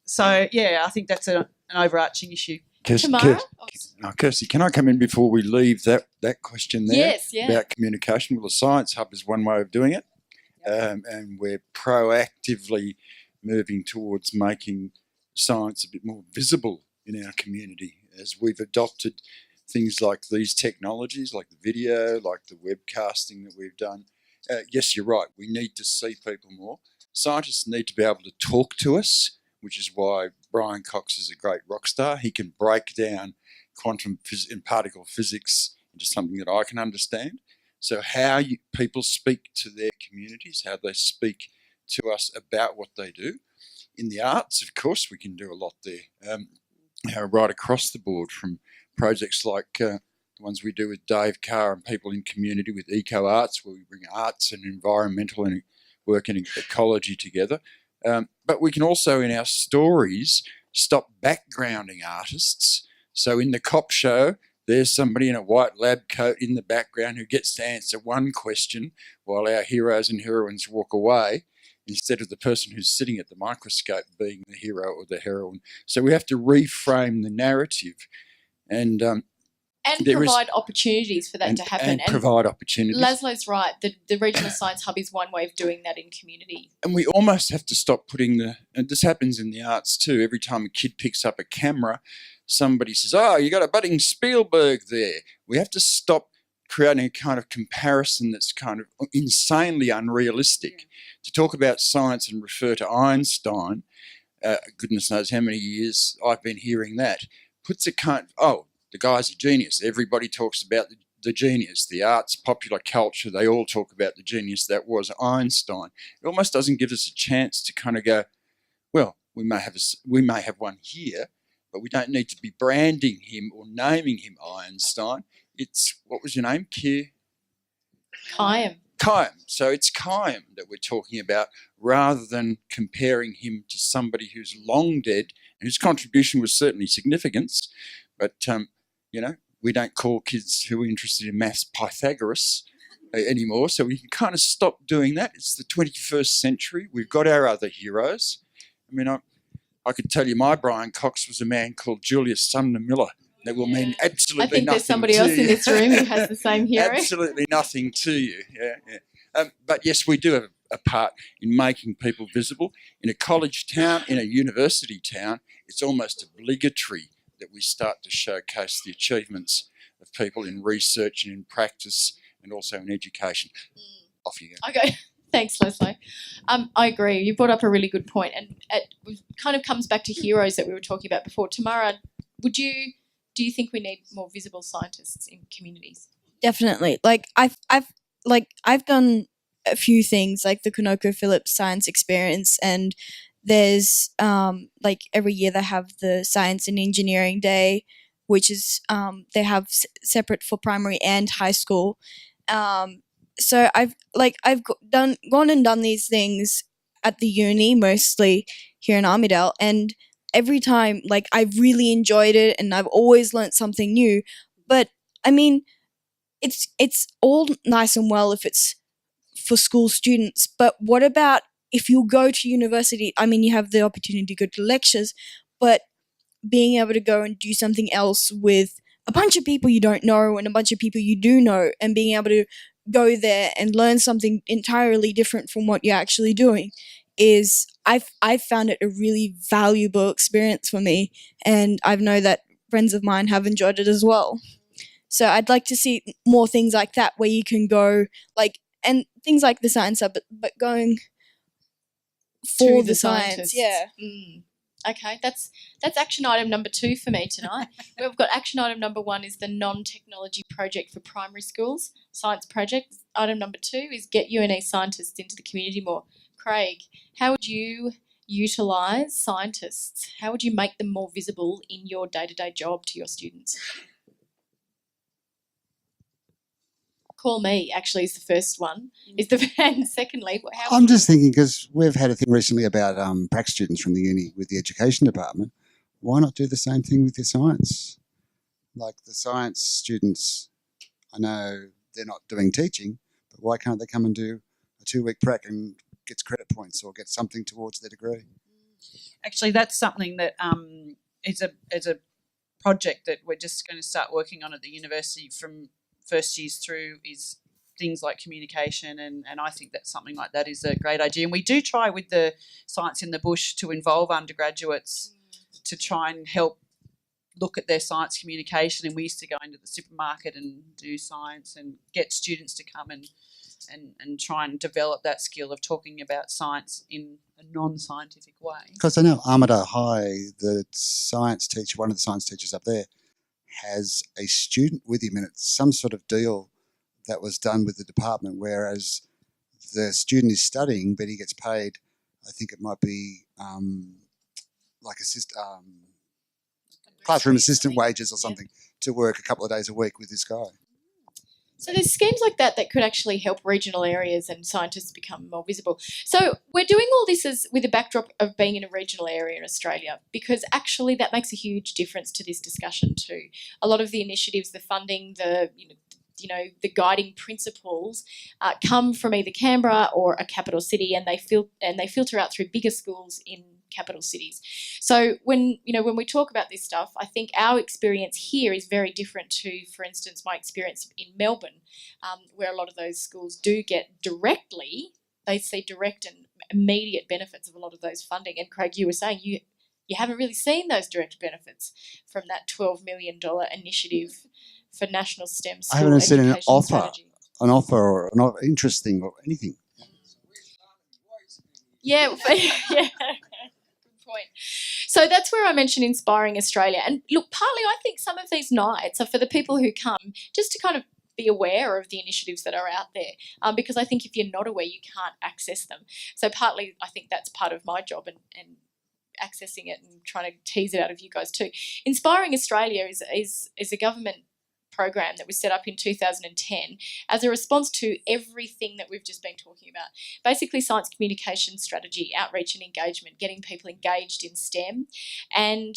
So yeah, I think that's an overarching issue. Kirsty, can I come in before we leave that question there? Yes, yeah. About communication. Well, the Science Hub is one way of doing it. And we're proactively moving towards making science a bit more visible in our community as we've adopted things like these technologies, like the video, like the webcasting that we've done. Yes, you're right. We need to see people more. Scientists need to be able to talk to us, which is why Brian Cox is a great rock star. He can break down quantum and particle physics into something that I can understand. So how people speak to their communities, how they speak to us about what they do. In the arts, of course, we can do a lot there. Right across the board, from projects like the ones we do with Dave Carr and people in community with Eco Arts, where we bring arts and environmental and work in ecology together. But we can also, in our stories, stop backgrounding artists. So in the cop show, there's somebody in a white lab coat in the background who gets to answer one question while our heroes and heroines walk away, instead of the person who's sitting at the microscope being the hero or the heroine. So we have to reframe the narrative and provide opportunities for that to happen. And provide opportunities. Laszlo's right. The Regional Science Hub is one way of doing that in community. And we almost have to stop putting and this happens in the arts too, every time a kid picks up a camera, somebody says, "Oh, you got a budding Spielberg there." We have to stop creating a kind of comparison that's kind of insanely unrealistic. To talk about science and refer to Einstein, goodness knows how many years I've been hearing that, puts a kind of, the guy's a genius. Everybody talks about the genius. The arts, popular culture, they all talk about the genius that was Einstein. It almost doesn't give us a chance to kind of go, well, we may have one here, but we don't need to be branding him or naming him Einstein. It's, what was your name? Khayyam. So it's Khayyam that we're talking about, rather than comparing him to somebody who's long dead, whose contribution was certainly significant, but we don't call kids who are interested in maths Pythagoras anymore. So we can kind of stop doing that. It's the 21st century. We've got our other heroes. I mean, I could tell you my Brian Cox was a man called Julius Sumner Miller. That will mean absolutely nothing. I think there's somebody else in this room who has the same hero. Absolutely nothing to you. Yeah. But yes, we do have a part in making people visible. In a college town, in a university town, it's almost obligatory that we start to showcase the achievements of people in research and in practice and also in education. Off you go. Okay. Thanks, Leslie. I agree. You brought up a really good point, and it kind of comes back to heroes that we were talking about before. Tamara, do you think we need more visible scientists in communities? Definitely. Like I've done a few things like the ConocoPhillips Science Experience, and there's like every year they have the Science and Engineering Day, which is they have separate for primary and high school. So I've gone and done these things at the uni, mostly here in Armidale, and every time like I've really enjoyed it and I've always learnt something new. But I mean, it's all nice and well if it's for school students, but what about if you go to university? I mean, you have the opportunity to go to lectures, but being able to go and do something else with a bunch of people you don't know and a bunch of people you do know, and being able to go there and learn something entirely different from what you're actually doing is I've found it a really valuable experience for me, and I know that friends of mine have enjoyed it as well. So I'd like to see more things like that where you can go like, and things like the Science Hub, but going for the science. Yeah. Okay, that's action item number 2 for me tonight. We've got action item number 1 is the non-technology project for primary schools, science project. Item number 2 is get UNE scientists into the community more. Craig, how would you utilise scientists? How would you make them more visible in your day-to-day job to your students? Call me, actually, is the first one. And secondly, how I'm just thinking, because we've had a thing recently about prac students from the uni with the education department. Why not do the same thing with your science? Like the science students, I know they're not doing teaching, but why can't they come and do a 2-week prac and get credit points or get something towards their degree? Actually, that's something that is a project that we're just going to start working on at the university from first years through, is things like communication, and I think that something like that is a great idea. And we do try with the Science in the Bush to involve undergraduates to try and help look at their science communication. And we used to go into the supermarket and do science and get students to come and try and develop that skill of talking about science in a non-scientific way. Because I know Armidale High, the science teacher, one of the science teachers up there, has a student with him, and it's some sort of deal that was done with the department, whereas the student is studying, but he gets paid, I think it might be like classroom assistant wages or something, to work a couple of days a week with this guy. So there's schemes like that could actually help regional areas and scientists become more visible. So we're doing all this with a backdrop of being in a regional area in Australia, because actually that makes a huge difference to this discussion too. A lot of the initiatives, the funding, the guiding principles come from either Canberra or a capital city, and they filter out through bigger schools in capital cities. So when we talk about this stuff, I think our experience here is very different to, for instance, my experience in Melbourne, where a lot of those schools do get they see direct and immediate benefits of a lot of those funding. And Craig, you were saying you haven't really seen those direct benefits from that $12 million initiative for National STEM School I haven't seen an offer or an interest thing or anything. Yeah. Good point. So that's where I mentioned Inspiring Australia. And look, partly I think some of these nights are for the people who come just to kind of be aware of the initiatives that are out there, because I think if you're not aware, you can't access them. So partly I think that's part of my job and accessing it and trying to tease it out of you guys too. Inspiring Australia is a government program that was set up in 2010 as a response to everything that we've just been talking about. Basically, science communication strategy, outreach and engagement, getting people engaged in STEM. And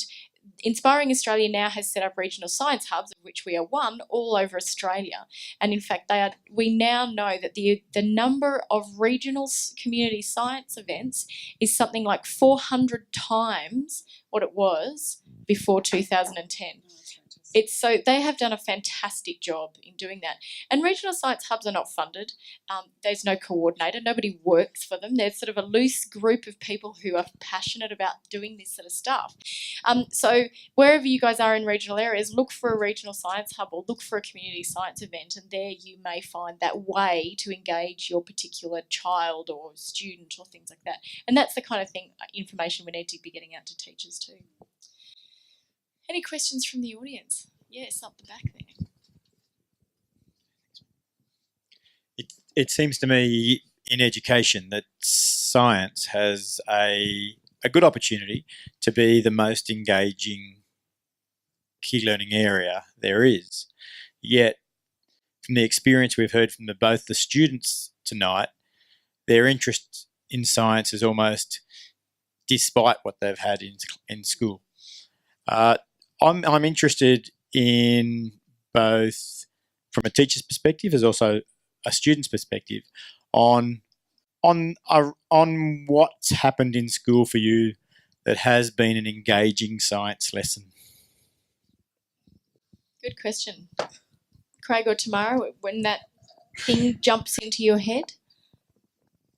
Inspiring Australia now has set up regional science hubs, of which we are one, all over Australia. And in fact, we now know that the number of regional community science events is something like 400 times what it was before 2010. They have done a fantastic job in doing that. And regional science hubs are not funded. There's no coordinator. Nobody works for them. There's sort of a loose group of people who are passionate about doing this sort of stuff. So wherever you guys are in regional areas, look for a regional science hub or look for a community science event, and there you may find that way to engage your particular child or student or things like that. And that's the kind of information we need to be getting out to teachers too. Any questions from the audience? Yes, up the back there. It seems to me in education that science has a good opportunity to be the most engaging key learning area there is. Yet, from the experience we've heard from both the students tonight, their interest in science is almost despite what they've had in school. I'm interested in both from a teacher's perspective as also a student's perspective on what's happened in school for you that has been an engaging science lesson. Good question. Craig or Tamara, when that thing jumps into your head?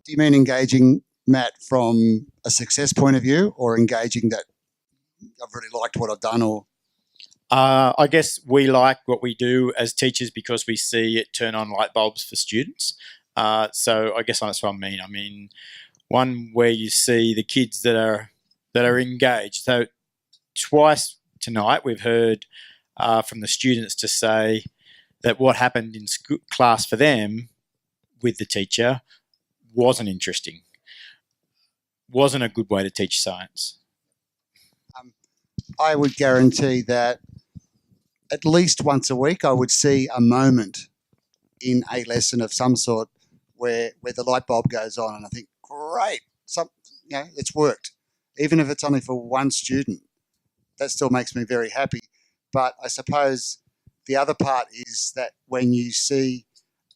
Do you mean engaging, Matt, from a success point of view, or engaging that I've really liked what I've done? Or I guess we like what we do as teachers because we see it turn on light bulbs for students. So I guess that's what I mean. I mean, one where you see the kids that are engaged. So twice tonight we've heard from the students to say that what happened in class for them with the teacher wasn't interesting, wasn't a good way to teach science. I would guarantee that at least once a week I would see a moment in a lesson of some sort where the light bulb goes on, and I think, great, it's worked. Even if it's only for one student, that still makes me very happy. But I suppose the other part is that when you see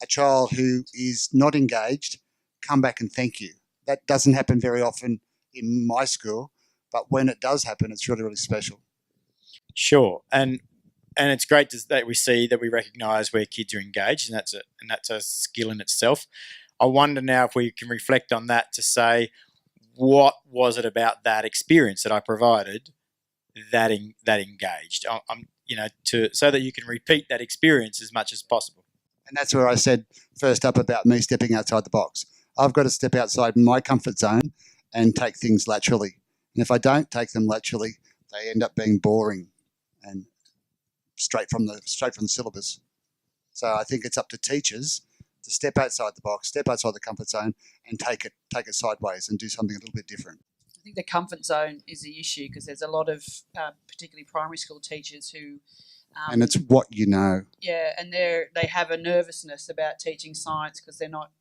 a child who is not engaged come back and thank you. That doesn't happen very often in my school, but when it does happen, it's really, really special. Sure, and it's great that we recognise where kids are engaged, and that's a skill in itself. I wonder now if we can reflect on that to say, what was it about that experience that I provided that engaged? So that you can repeat that experience as much as possible. And that's where I said first up about me stepping outside the box. I've got to step outside my comfort zone and take things laterally. And if I don't take them laterally, they end up being boring and straight from the syllabus. So I think it's up to teachers to step outside the box, step outside the comfort zone, and take it sideways and do something a little bit different. I think the comfort zone is the issue because there's a lot of particularly primary school teachers who and it's what you know. Yeah, and they have a nervousness about teaching science because they're not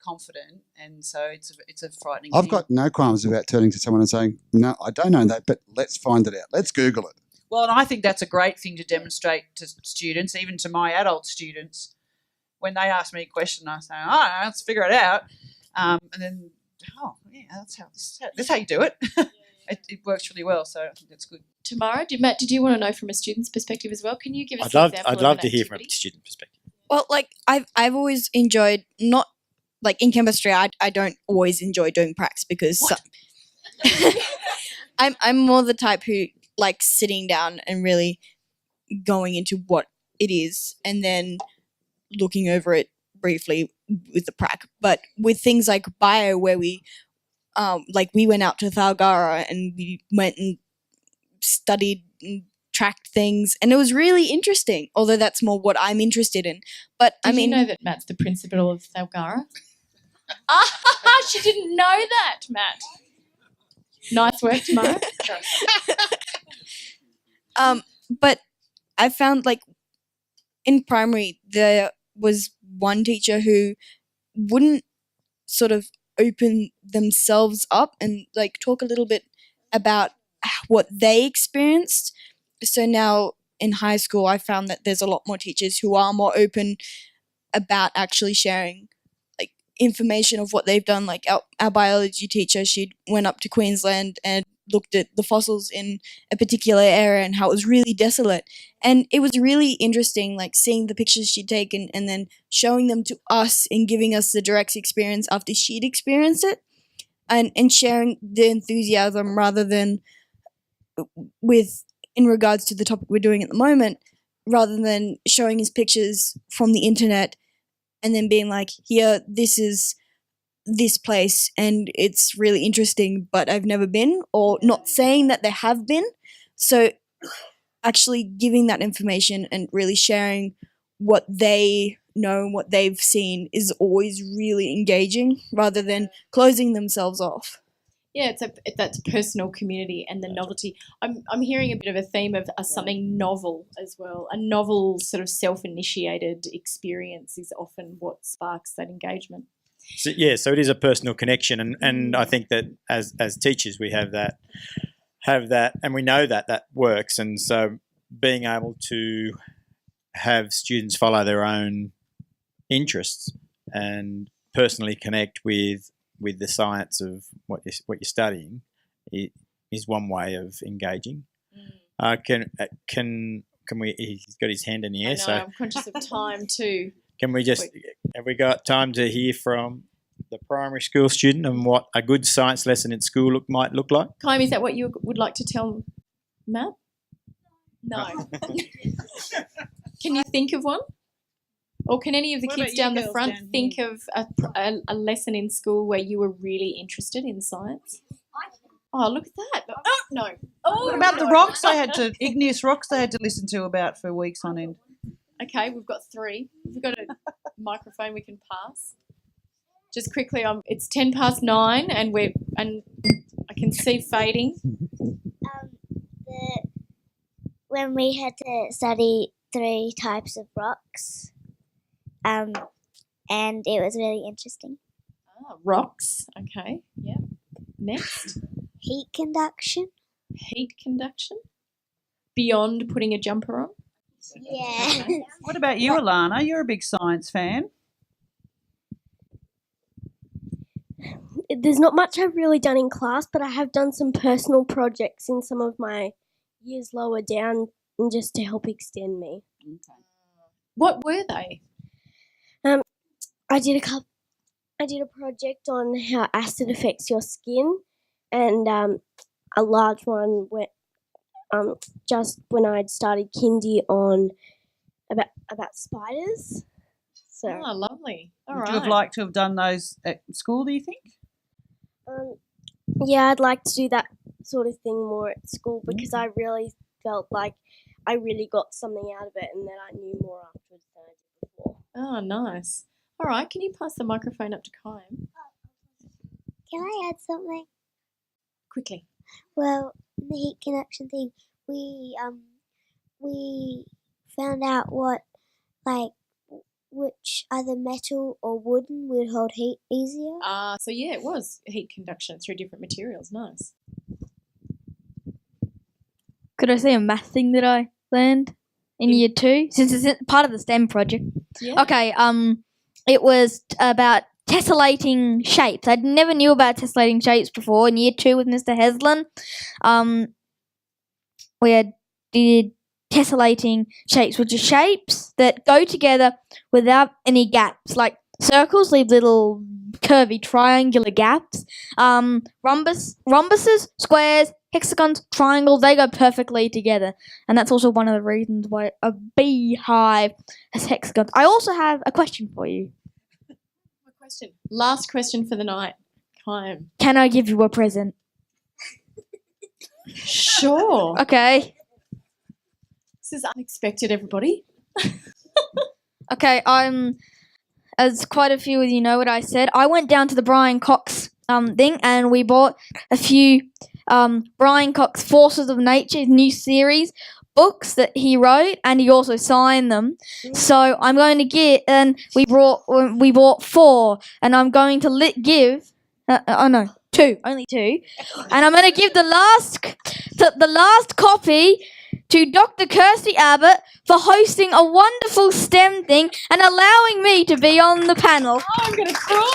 confident, and so it's a frightening I've thing. got no qualms about turning to someone and saying, no, I don't know that, but let's find it out. Let's Google it. Well, and I think that's a great thing to demonstrate to students, even to my adult students. When they ask me a question, I say, let's figure it out. And then, that's how you do it. It works really well, so I think that's good. Tamara, did you want to know from a student's perspective as well? Can you give us I'd an example love of to an hear from a activity? student perspective. Well, I've always enjoyed not like in chemistry. I don't always enjoy doing pracs because I'm more the type who likes sitting down and really going into what it is and then looking over it briefly with the prac. But with things like bio, where we went out to Thalgara and we went and studied and tracked things, and it was really interesting, although that's more what I'm interested in. But Did you know that Matt's the principal of Thalgara? She didn't know that, Matt. Nice work, Tamara. But I found in primary there was one teacher who wouldn't sort of open themselves up and talk a little bit about what they experienced. So now in high school I found that there's a lot more teachers who are more open about actually sharing information of what they've done. Like our biology teacher, she went up to Queensland and looked at the fossils in a particular area and how it was really desolate. And it was really interesting, like seeing the pictures she'd taken and then showing them to us and giving us the direct experience after she'd experienced it, and sharing the enthusiasm rather than in regards to the topic we're doing at the moment, rather than showing us pictures from the internet and then being like, here, this is this place and it's really interesting, but I've never been, or not saying that they have been. So actually giving that information and really sharing what they know and what they've seen is always really engaging rather than closing themselves off. Yeah, that's personal community and the novelty. I'm hearing a bit of a theme of something novel as well. A novel sort of self-initiated experience is often what sparks that engagement. So, so it is a personal connection, and I think that as teachers we have that, and we know that works, and so being able to have students follow their own interests and personally connect with the science of what you're studying is one way of engaging. Can we? He's got his hand in the air. I know, so I'm conscious of time too. Can we just? Have we got time to hear from the primary school student and what a good science lesson at school might look like? Kaim, is that what you would like to tell Matt? No. Can you think of one? Or can any of the What kids about you down the girls front down think of a lesson in school where you were really interested in science? Oh, look at that. Oh, no. Oh, What about the no. rocks igneous rocks they had to listen to about for weeks on end? Okay, we've got 3. We've got a microphone we can pass. Just quickly, it's 9:10 and I can see fading. When we had to study 3 types of rocks, and it was really interesting. Rocks. Okay. Yeah. Next. Heat conduction. Heat conduction. Beyond putting a jumper on. Yeah. What about you, Alana? You're a big science fan. There's not much I've really done in class, but I have done some personal projects in some of my years lower down, and just to help extend me. What were they? I did a project on how acid affects your skin, and a large one went just when I'd started kindy on about spiders. So Oh, lovely. All Would right. you have liked to have done those at school, do you think? yeah, I'd like to do that sort of thing more at school because I really felt like I really got something out of it, and then I knew more afterwards than I did before. Oh, nice. All right. Can you pass the microphone up to Kaim? Can I add something? Quickly. Well, the heat conduction thing, we found out which either metal or wooden would hold heat easier. So yeah, it was heat conduction through different materials. Nice. Could I say a math thing that I learned in year 2, since it's part of the STEM project? Yeah. Okay. It was about tessellating shapes. I never knew about tessellating shapes before. In year 2 with Mr. Heslin, we did tessellating shapes, which are shapes that go together without any gaps. Like circles leave little curvy triangular gaps. Rhombuses, squares, hexagons, triangles, they go perfectly together. And that's also one of the reasons why a beehive has hexagons. I also have a question for you. What question? Last question for the night. Kaim. Can I give you a present? Sure. Okay. This is unexpected, everybody. Okay, as quite a few of you know what I said, I went down to the Brian Cox thing and we bought a few Brian Cox Forces of Nature new series books that he wrote, and he also signed them. So I'm going to get, and we bought 4, and I'm going to give 2, only 2, and I'm going to give the last copy to Dr. Kirsty Abbott for hosting a wonderful STEM thing and allowing me to be on the panel. Oh, I'm going to cry.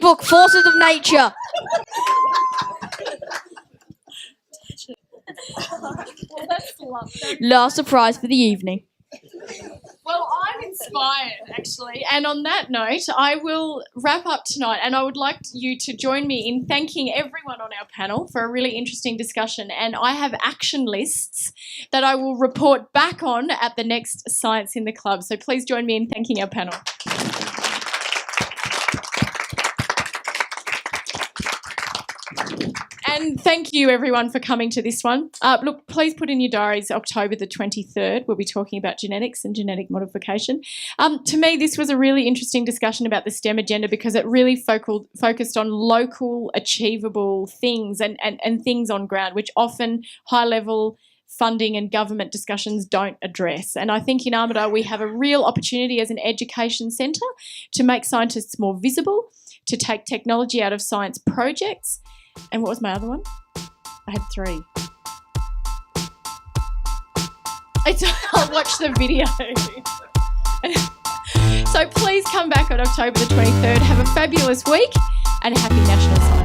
book, Forces of Nature. Well, that's lovely. Last surprise for the evening. Well, I'm inspired, actually. And on that note, I will wrap up tonight. And I would like you to join me in thanking everyone on our panel for a really interesting discussion. And I have action lists that I will report back on at the next Science in the Club. So please join me in thanking our panel. And thank you, everyone, for coming to this one. Look, please put in your diaries October the 23rd. We'll be talking about genetics and genetic modification. To me, this was a really interesting discussion about the STEM agenda because it really focused on local, achievable things and things on ground, which often high-level funding and government discussions don't address. And I think in Armidale we have a real opportunity as an education centre to make scientists more visible, to take technology out of science projects. And what was my other one? I had 3. I'll watch the video. So please come back on October the 23rd. Have a fabulous week and a happy National Science